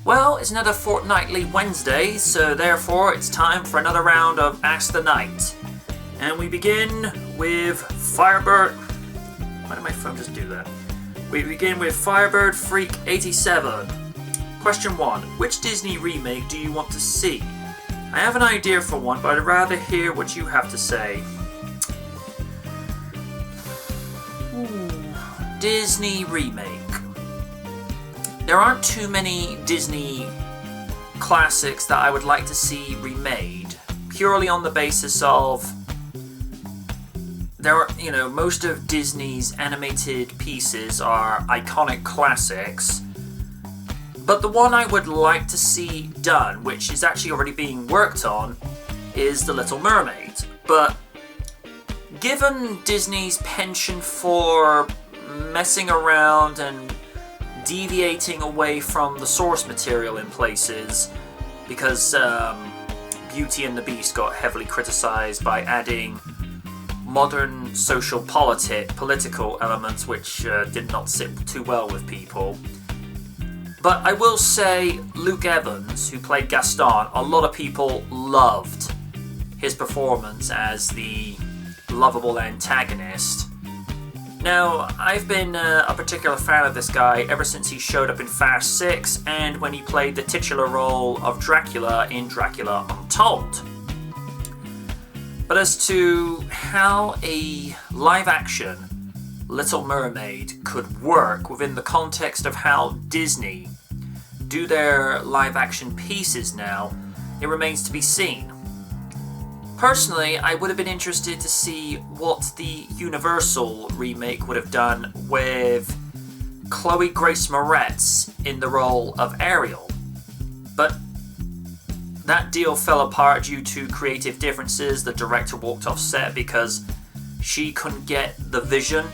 Well, it's another fortnightly Wednesday, so therefore it's time for another round of Ask the Knight. And we begin with Firebird. Why did my phone just do that? We begin with Firebird Freak 87. Question 1. Which Disney remake do you want to see? I have an idea for one, but I'd rather hear what you have to say. Disney remake. There aren't too many Disney classics that I would like to see remade, purely on the basis of most of Disney's animated pieces are iconic classics, but the one I would like to see done, which is actually already being worked on, is The Little Mermaid. But given Disney's penchant for messing around and deviating away from the source material in places, because Beauty and the Beast got heavily criticized by adding modern social political elements which did not sit too well with people. But I will say Luke Evans, who played Gaston, a lot of people loved his performance as the lovable antagonist. Now, I've been a particular fan of this guy ever since he showed up in Fast 6 and when he played the titular role of Dracula in Dracula Untold. But as to how a live-action Little Mermaid could work within the context of how Disney do their live-action pieces now, it remains to be seen. Personally, I would have been interested to see what the Universal remake would have done with Chloe Grace Moretz in the role of Ariel. But that deal fell apart due to creative differences. The director walked off set because she couldn't get the vision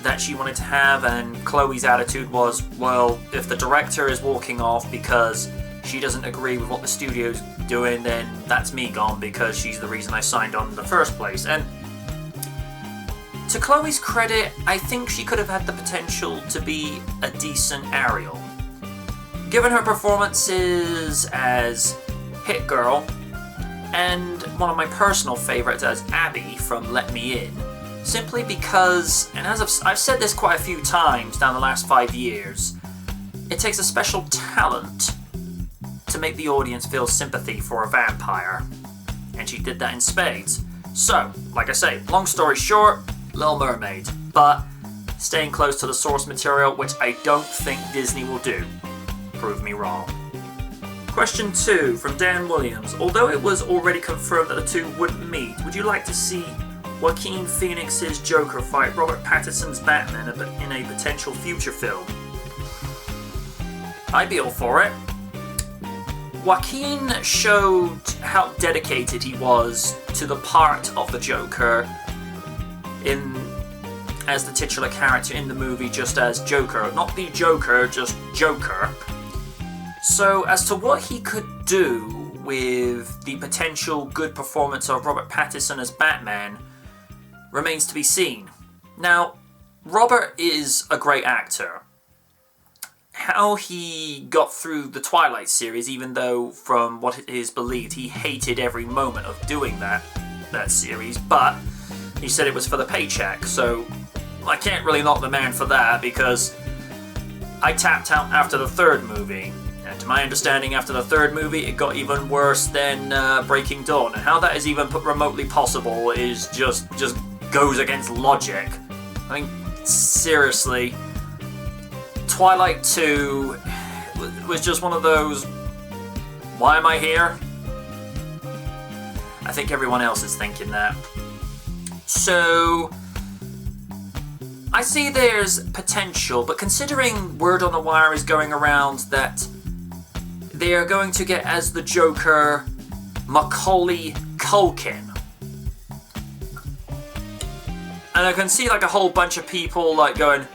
that she wanted to have, and Chloe's attitude was, well, if the director is walking off because she doesn't agree with what the studio's doing, then that's me gone because she's the reason I signed on in the first place. And to Chloe's credit, I think she could have had the potential to be a decent Ariel. Given her performances as Hit Girl, and one of my personal favourites as Abby from Let Me In, simply because, and as I've said this quite a few times down the last 5 years, it takes a special talent to make the audience feel sympathy for a vampire, and she did that in spades. So, like I say, long story short, Little Mermaid, but staying close to the source material, which I don't think Disney will do. Prove me wrong. Question 2 from Dan Williams. Although it was already confirmed that the two wouldn't meet, would you like to see Joaquin Phoenix's Joker fight Robert Pattinson's Batman in a potential future film? I'd be all for it. Joaquin showed how dedicated he was to the part of the Joker as the titular character in the movie, just as Joker. Not the Joker, just Joker. So as to what he could do with the potential good performance of Robert Pattinson as Batman remains to be seen. Now, Robert is a great actor. How he got through the Twilight series, even though from what it is believed he hated every moment of doing that series, but he said it was for the paycheck, so I can't really knock the man for that because I tapped out after the third movie, and to my understanding after the third movie it got even worse than Breaking Dawn, and how that is even put remotely possible is just goes against logic. I mean, seriously, Twilight 2 was just one of those, why am I here? I think everyone else is thinking that. So, I see there's potential, but considering word on the wire is going around that they are going to get as the Joker Macaulay Culkin. And I can see like a whole bunch of people like going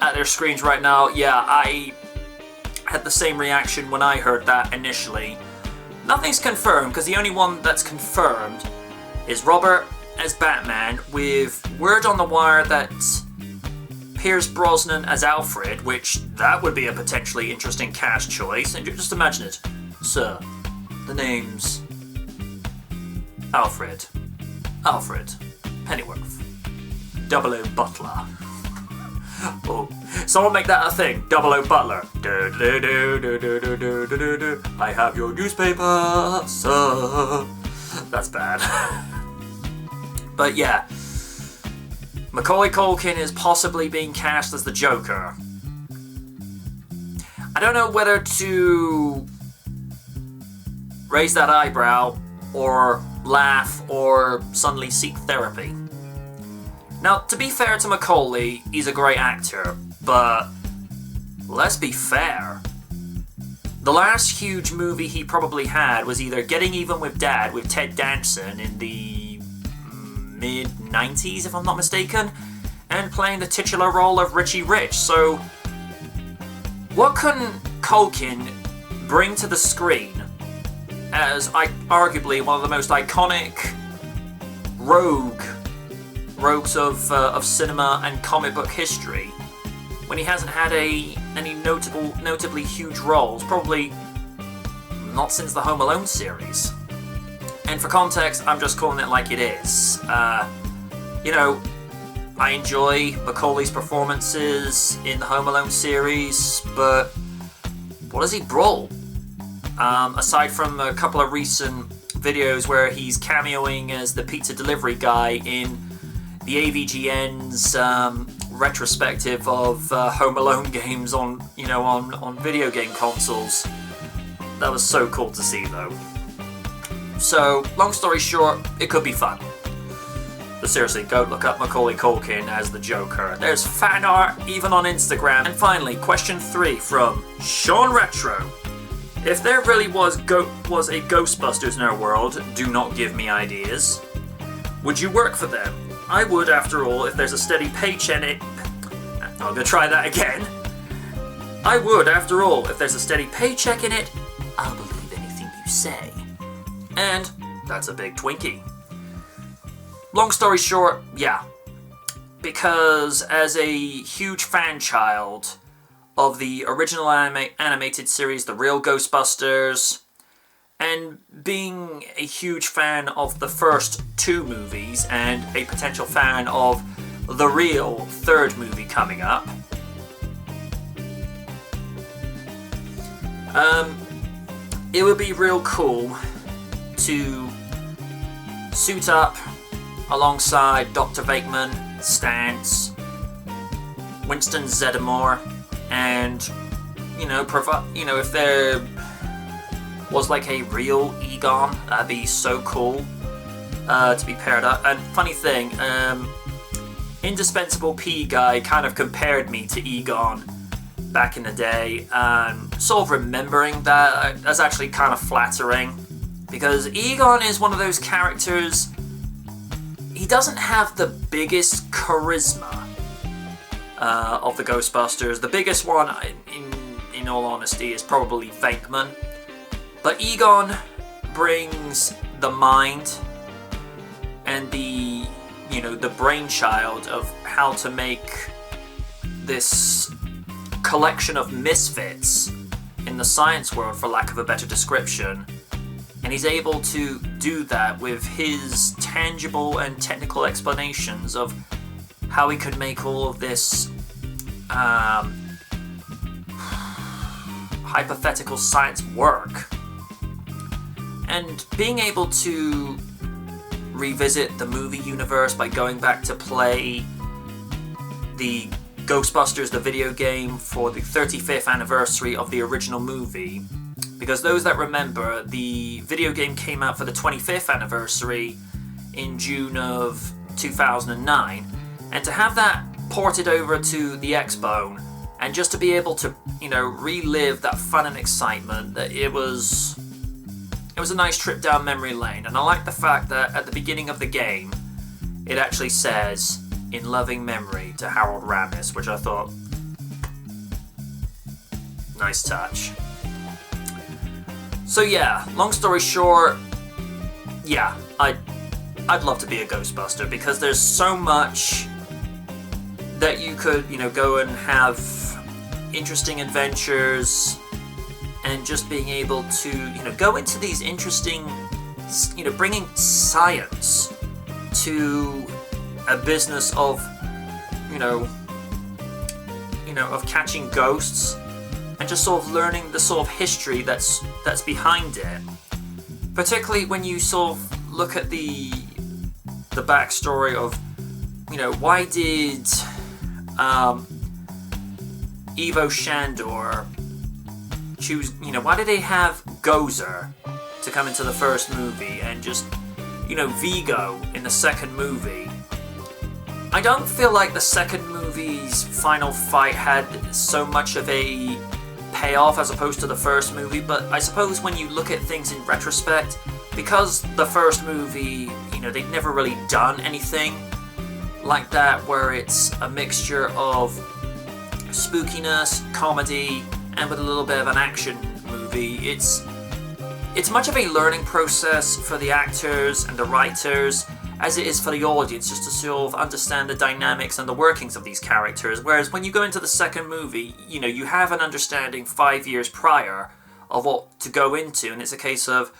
at their screens right now. Yeah, I had the same reaction when I heard that initially. Nothing's confirmed, because the only one that's confirmed is Robert as Batman, with word on the wire that Pierce Brosnan as Alfred, which that would be a potentially interesting cast choice. And just imagine it. Sir, the name's Alfred Pennyworth. 00 Butler. Oh, someone make that a thing. 00 Butler. I have your newspaper, sir. That's bad. But yeah, Macaulay Culkin is possibly being cast as the Joker. I don't know whether to raise that eyebrow, or laugh, or suddenly seek therapy. Now, to be fair to Macaulay, he's a great actor, but let's be fair. The last huge movie he probably had was either Getting Even with Dad with Ted Danson in the mid-90s, if I'm not mistaken, and playing the titular role of Richie Rich. So, what can Culkin bring to the screen as arguably one of the most iconic rogues of cinema and comic book history, when he hasn't had any notably huge roles, probably not since the Home Alone series? And for context, I'm just calling it like it is. You know, I enjoy Macaulay's performances in the Home Alone series, but what has he brought? Aside from a couple of recent videos where he's cameoing as the pizza delivery guy in the AVGN's retrospective of Home Alone games on video game consoles. That was so cool to see, though. So, long story short, it could be fun. But seriously, go look up Macaulay Culkin as the Joker. There's fan art even on Instagram. And finally, question 3 from Sean Retro. If there really was a Ghostbusters in our world, do not give me ideas. Would you work for them? I would, after all, if there's a steady paycheck in it. I'm gonna try that again. I would, after all, if there's a steady paycheck in it. I'll believe anything you say. And that's a big Twinkie. Long story short, yeah. Because as a huge fan child of the original animated series, The Real Ghostbusters, and being a huge fan of the first 2 movies, and a potential fan of the real 3rd movie coming up, it would be real cool to suit up alongside Dr. Venkman, Stantz, Winston Zeddemore, and if there was like a real Egon, that'd be so cool to be paired up. And funny thing, Indispensable P Guy kind of compared me to Egon back in the day, and sort of remembering that, that's actually kind of flattering, because Egon is one of those characters, he doesn't have the biggest charisma of the Ghostbusters. The biggest one, in all honesty, is probably Venkman. But Egon brings the mind and the brainchild of how to make this collection of misfits in the science world, for lack of a better description. And he's able to do that with his tangible and technical explanations of how he could make all of this hypothetical science work. And being able to revisit the movie universe by going back to play the Ghostbusters, the video game, for the 35th anniversary of the original movie. Because those that remember, the video game came out for the 25th anniversary in June of 2009. And to have that ported over to the Xbone, and just to be able to, relive that fun and excitement, that it was a nice trip down memory lane. And I like the fact that at the beginning of the game, it actually says, "In loving memory to Harold Ramis," which I thought, nice touch. So yeah, long story short, yeah, I'd love to be a Ghostbuster, because there's so much that you could, go and have interesting adventures, and just being able to, go into these interesting, bringing science to a business of, of catching ghosts, and just sort of learning the sort of history that's behind it. Particularly when you sort of look at the backstory of, why did Ivo Shandor choose, why did they have Gozer to come into the first movie and just, Vigo in the second movie? I don't feel like the second movie's final fight had so much of a payoff as opposed to the first movie, but I suppose when you look at things in retrospect, because the first movie, they'd never really done anything like that where it's a mixture of spookiness, comedy, and with a little bit of an action movie. It's much of a learning process for the actors and the writers as it is for the audience, just to sort of understand the dynamics and the workings of these characters. Whereas when you go into the second movie, you have an understanding 5 years prior of what to go into, and it's a case of,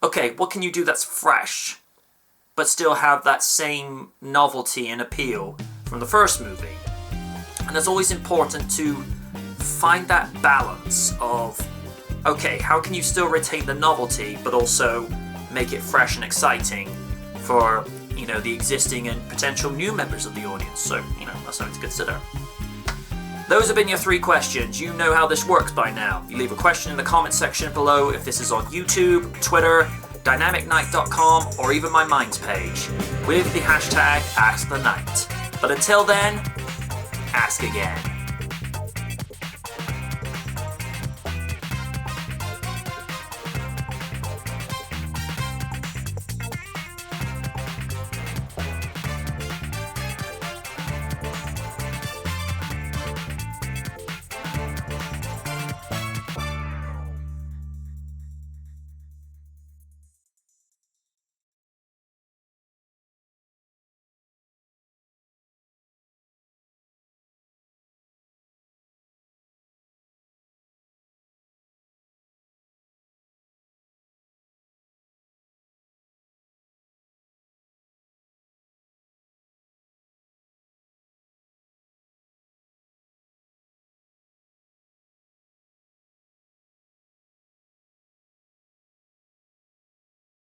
okay, what can you do that's fresh, but still have that same novelty and appeal from the first movie? And it's always important to find that balance of, okay, how can you still retain the novelty, but also make it fresh and exciting for, the existing and potential new members of the audience. So, that's something to consider. Those have been your 3 questions. You know how this works by now. You leave a question in the comment section below if this is on YouTube, Twitter, dynamicnight.com, or even my Minds page, with the hashtag AskTheKnight. But until then, ask again.